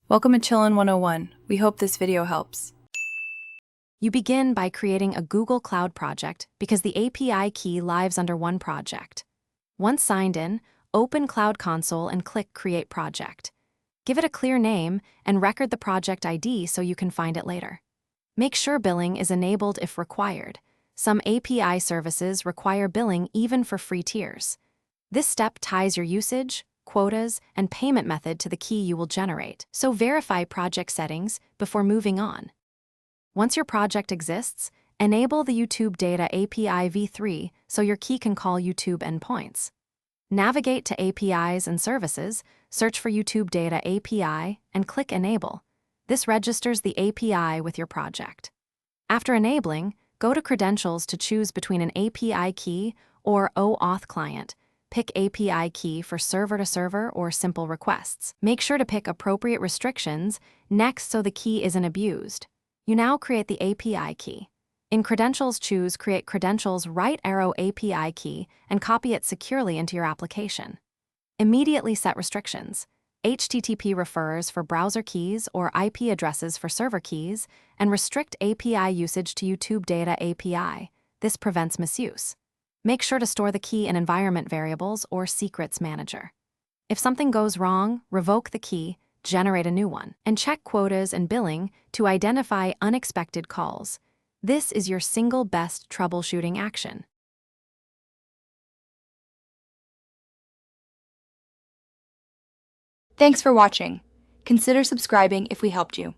Welcome to Chillin' 101. We hope this video helps. You begin by creating a Google Cloud project because the API key lives under one project. Once signed in, open Cloud Console and click Create Project. Give it a clear name and record the project ID so you can find it later. Make sure billing is enabled if required. Some API services require billing even for free tiers. This step ties your usage, quotas, and payment method to the key you will generate, so verify project settings before moving on. Once your project exists, enable the YouTube Data API v3 so your key can call YouTube endpoints. Navigate to APIs and Services, search for YouTube Data API, and click Enable. This registers the API with your project. After enabling, go to Credentials to choose between an API key or OAuth client. Pick API key for server-to-server or simple requests. Make sure to pick appropriate restrictions next so the key isn't abused. You now create the API key. In Credentials, choose Create Credentials right arrow API key and copy it securely into your application. Immediately set restrictions. HTTP refers for browser keys or IP addresses for server keys, and restrict API usage to YouTube Data API. This prevents misuse. Make sure to store the key in Environment Variables or Secrets Manager. If something goes wrong, revoke the key, generate a new one, and check quotas and billing to identify unexpected calls. This is your single best troubleshooting action. Thanks for watching. Consider subscribing if we helped you.